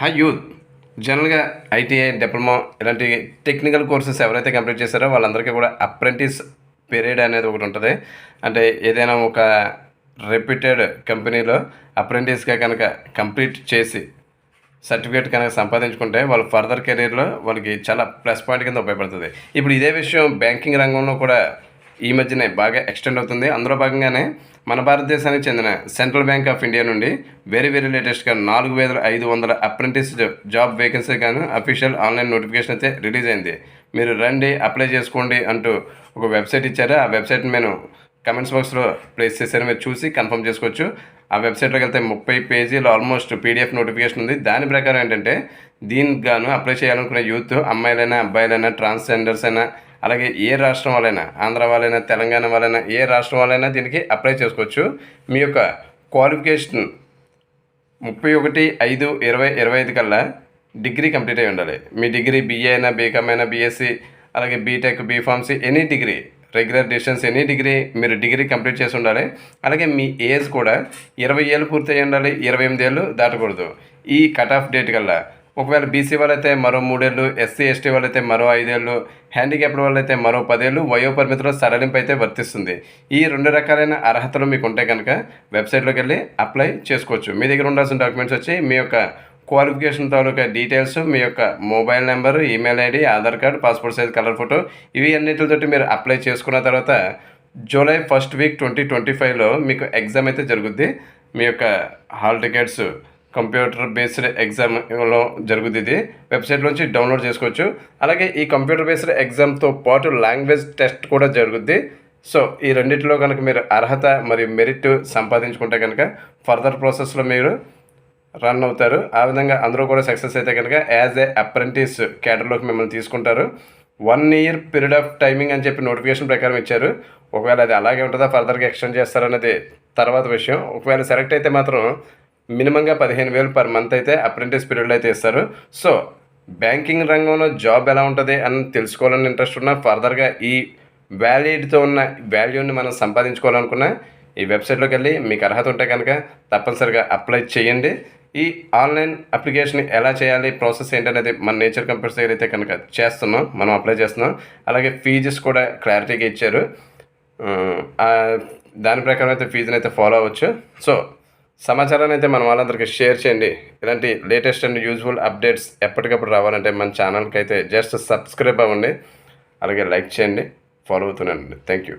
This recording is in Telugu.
Hi youth. జనరల్గా ఐటీఐ డిప్లొమా ఇలాంటి టెక్నికల్ కోర్సెస్ ఎవరైతే కంప్లీట్ చేశారో వాళ్ళందరికీ కూడా అప్రెంటిస్ పీరియడ్ అనేది ఒకటి ఉంటుంది. అంటే ఏదైనా ఒక రెప్యూటెడ్ కంపెనీలో అప్రెంటిస్గా కనుక కంప్లీట్ చేసి సర్టిఫికేట్ కనుక సంపాదించుకుంటే వాళ్ళ ఫర్దర్ కెరీర్లో వాళ్ళకి చాలా ప్లస్ పాయింట్ కింద ఉపయోగపడుతుంది. ఇప్పుడు ఇదే విషయం బ్యాంకింగ్ రంగంలో కూడా ఈ మధ్యనే బాగా ఎక్స్టెండ్ అవుతుంది. అందులో భాగంగానే మన భారతదేశానికి చెందిన సెంట్రల్ బ్యాంక్ ఆఫ్ ఇండియా నుండి వెరీ లేటెస్ట్గా 4500 అప్రెంటిస్ జాబ్ వేకెన్సీ గాను అఫీషియల్ ఆన్లైన్ నోటిఫికేషన్ అయితే రిలీజ్ అయింది. మీరు రండి అప్లై చేసుకోండి అంటూ ఒక వెబ్సైట్ ఇచ్చారు. ఆ వెబ్సైట్ నేను కమెంట్స్ బాక్స్లో ప్లేస్ చేశాను, మీరు చూసి కన్ఫర్మ్ చేసుకోవచ్చు. ఆ వెబ్సైట్లోకి వెళ్తే 30 పేజీలు ఆల్మోస్ట్ పీడిఎఫ్ నోటిఫికేషన్ ఉంది. దాని ప్రకారం ఏంటంటే దీనికి గాను అప్లై చేయాలనుకునే యూత్ అమ్మాయిలైనా అబ్బాయిలైనా ట్రాన్స్జెండర్స్ అయినా అలాగే ఏ రాష్ట్రం వాళ్ళైనా ఆంధ్ర వాళ్ళైనా తెలంగాణ వాళ్ళైనా ఏ రాష్ట్రం వాళ్ళైనా దీనికి అప్లై చేసుకోవచ్చు. మీ యొక్క క్వాలిఫికేషన్ 31/5/2025 కల్లా డిగ్రీ కంప్లీట్ అయి ఉండాలి. మీ డిగ్రీ బీఏ అయినా బీకామ్ అయినా బీఎస్సీ అలాగే BTech B Pharmacy any degree regular distance any degree మీరు డిగ్రీ కంప్లీట్ చేసి ఉండాలి. అలాగే మీ ఏజ్ కూడా 20 ఏళ్ళు పూర్తి అయ్యి ఉండాలి, 28 ఏళ్ళు దాటకూడదు. ఈ కట్ ఆఫ్ డేట్ కల్లా ఒకవేళ బీసీ వాళ్ళైతే మరో 3 ఏళ్ళు, ఎస్సీ ఎస్టీ వాళ్ళైతే మరో 5 ఏళ్ళు, హ్యాండిక్యాప్డ్ వాళ్ళైతే మరో 10 ఏళ్ళు వయో పరిమితిలో సడలింపు అయితే వర్తిస్తుంది. ఈ 2 రకాలైన అర్హతలు మీకు ఉంటే కనుక వెబ్సైట్లోకి వెళ్ళి అప్లై చేసుకోవచ్చు. మీ దగ్గర ఉండాల్సిన డాక్యుమెంట్స్ వచ్చి మీ యొక్క క్వాలిఫికేషన్ తాలూకా డీటెయిల్స్, మీ యొక్క mobile number, email ID, Aadhaar card, passport size colour photo ఇవి అన్నిటితోటి మీరు అప్లై చేసుకున్న తర్వాత జూలై 1st వీక్ 2025లో మీకు ఎగ్జామ్ అయితే జరుగుద్ది. మీ యొక్క హాల్ టికెట్స్ కంప్యూటర్ బేస్డ్ ఎగ్జామ్లో జరుగుతుంది. ఇది వెబ్సైట్లోంచి డౌన్లోడ్ చేసుకోవచ్చు. అలాగే ఈ కంప్యూటర్ బేస్డ్ ఎగ్జామ్తో పాటు లాంగ్వేజ్ టెస్ట్ కూడా జరుగుద్ది. సో ఈ రెండింటిలో కనుక మీరు అర్హత మరియు మెరిట్ సంపాదించుకుంటే కనుక ఫర్దర్ ప్రాసెస్లో మీరు రన్ అవుతారు. ఆ విధంగా అందరూ కూడా సక్సెస్ అయితే కనుక యాజ్ ఏ అప్రెంటిస్ క్యాడర్లోకి మిమ్మల్ని తీసుకుంటారు. 1 ఇయర్ పీరియడ్ ఆఫ్ టైమింగ్ అని చెప్పి నోటిఫికేషన్ ప్రకారం ఇచ్చారు. ఒకవేళ అది అలాగే ఉంటుందా ఫర్దర్గా ఎక్స్టెండ్ చేస్తారనేది తర్వాత విషయం. ఒకవేళ సెలెక్ట్ అయితే మాత్రం మినిమంగా 15,000 పర్ మంత్ అయితే అప్రెంటిస్ పీరియడ్లో అయితే ఇస్తారు. సో బ్యాంకింగ్ రంగంలో జాబ్ ఎలా ఉంటుంది అని తెలుసుకోవాలని ఇంట్రెస్ట్ ఉన్న ఫర్దర్గా ఈ వ్యాలిడ్తో ఉన్న వాల్యూని మనం సంపాదించుకోవాలనుకున్న ఈ వెబ్సైట్లోకి వెళ్ళి మీకు అర్హత ఉంటే కనుక తప్పనిసరిగా అప్లై చేయండి. ఈ ఆన్లైన్ అప్లికేషన్ ఎలా చేయాలి, ప్రాసెస్ ఏంటనేది మన నేచర్ కంప్యూటర్స్ దగ్గర అయితే కనుక మనం అప్లై చేస్తున్నాం. అలాగే ఫీజెస్ కూడా క్లారిటీగా ఇచ్చారు. దాని ప్రకారం అయితే ఫీజుని అయితే ఫాలో అవ్వచ్చు. సో సమాచారాన్ని అయితే మన వాళ్ళందరికీ షేర్ చేయండి. ఇలాంటి లేటెస్ట్ అండ్ యూజ్ఫుల్ అప్డేట్స్ ఎప్పటికప్పుడు రావాలంటే మన ఛానల్కి అయితే జస్ట్ సబ్స్క్రైబ్ అవ్వండి, అలాగే లైక్ చేయండి, ఫాలో అవుతున్నానండి. Thank you.